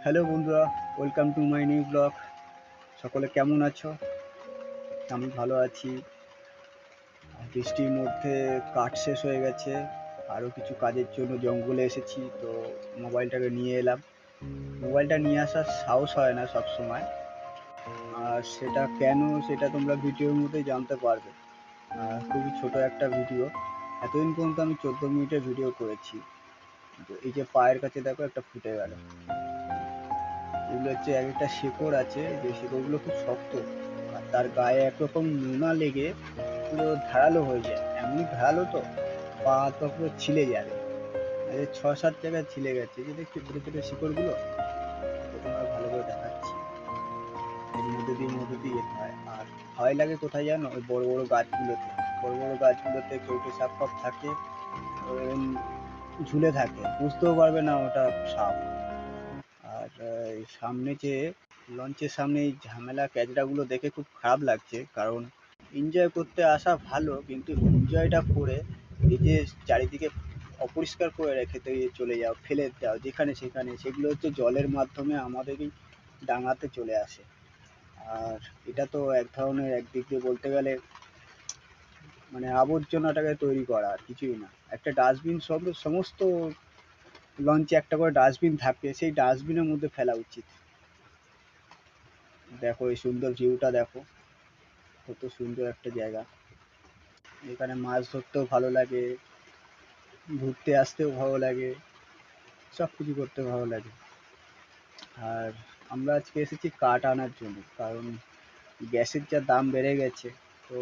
Hello বন্ধুরা, welcome to my new blog. সকলে কেমন আছো? আমি ভালো আছি। বৃষ্টির মধ্যে কাঠ শেষ হয়ে গেছে, আরও কিছু কাজের জন্য জঙ্গলে এসেছি, তো মোবাইলটাকে নিয়ে এলাম। মোবাইলটা নিয়ে আসার সাহস হয় না সব সময়, আর সেটা কেন সেটা তোমরা ভিডিওর মধ্যেই জানতে পারবে। খুবই ছোট একটা ভিডিও। এতদিন পর্যন্ত আমি 14 মিনিটের ভিডিও করেছি। তো এই যে পায়ের কাছে দেখো একটা ফুটে গেল। এগুলো হচ্ছে এক একটা শেকড় আছে, যে শেকড়গুলো খুব শক্ত, আর তার গায়ে একরকম নোনা লেগে পুরো ধারালো হয়ে যায়। এমনই ধারালো তো পা তো পুরো ছিলে যাবে। আর 6-7 জায়গায় ছিলে গেছে, যে দেখছি ছোটো ছোটো শিকড়গুলো। তো তোমার ভালো করে দেখাচ্ছি। এর মধ্যে দিয়ে যেতে হয়। আর ভয় লাগে কোথায় জানো? ওই বড় বড় গাছগুলোতে। বড় বড় গাছগুলোতে কেউটে সাপ ফাপ থাকে, ওরম ঝুলে থাকে, বুঝতেও পারবে না ওটা সাপ। আর এই সামনে যে লঞ্চের সামনে এই ঝামেলা ক্যাচড়াগুলো দেখে খুব খারাপ লাগছে, কারণ এনজয় করতে আসা ভালো, কিন্তু এনজয়টা করে এই যে চারিদিকে অপরিষ্কার করে রেখে দিয়ে চলে যাও, ফেলে দাও যেখানে সেখানে, সেগুলো হচ্ছে জলের মাধ্যমে আমাদেরই ডাঙাতে চলে আসে। আর এটা তো এক ধরনের, একদিক দিয়ে বলতে গেলে মানে আবর্জনাটাকে তৈরি করা, আর কিছুই না। একটা ডাস্টবিন, সব সমস্ত লঞ্চে একটা করে ডাস্টবিন থাকে, সেই ডাস্টবিনের মধ্যে ফেলা উচিত। দেখো এই সুন্দর ভিউটা দেখো, কত সুন্দর একটা জায়গা। এখানে মাছ ধরতেও ভালো লাগে, ঘুরতে আসতেও ভালো লাগে, সব কিছু করতে ভালো লাগে। আর আমরা আজকে এসেছি কাঠ আনার জন্য, কারণ গ্যাসের যা দাম বেড়ে গেছে। তো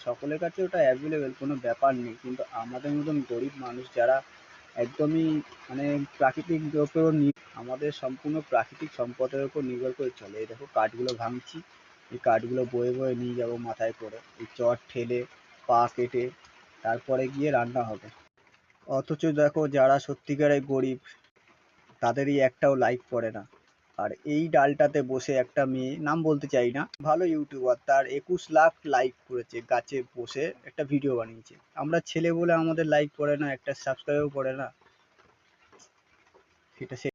সকলের কাছে ওটা অ্যাভেলেবেল, কোনো ব্যাপার নেই, কিন্তু আমাদের মতন গরিব মানুষ যারা একদমই মানে প্রাকৃতিক উপর আমাদের সম্পূর্ণ প্রাকৃতিক সম্পদের উপর নির্ভর করে চলে। এই দেখো কাঠগুলো ভাঙছি, এই কাঠগুলো বয়ে বয়ে নিয়ে যাবো মাথায় করে, এই চট ঠেলে পা কেটে তারপরে গিয়ে রান্না হবে। অথচ দেখো যারা সত্যিকারের গরিব, তাদেরই একটাও লাইক করে না। আর এই ডালটাতে বসে একটা মেয়ে, নাম বলতে চাই না, ভালো ইউটিউবার, তার 21 লাখ লাইক করেছে, গাছে বসে একটা ভিডিও বানিয়েছে। আমরা ছেলে বলে আমাদের লাইক করে না, একটা সাবস্ক্রাইবও করে না। সেটা সে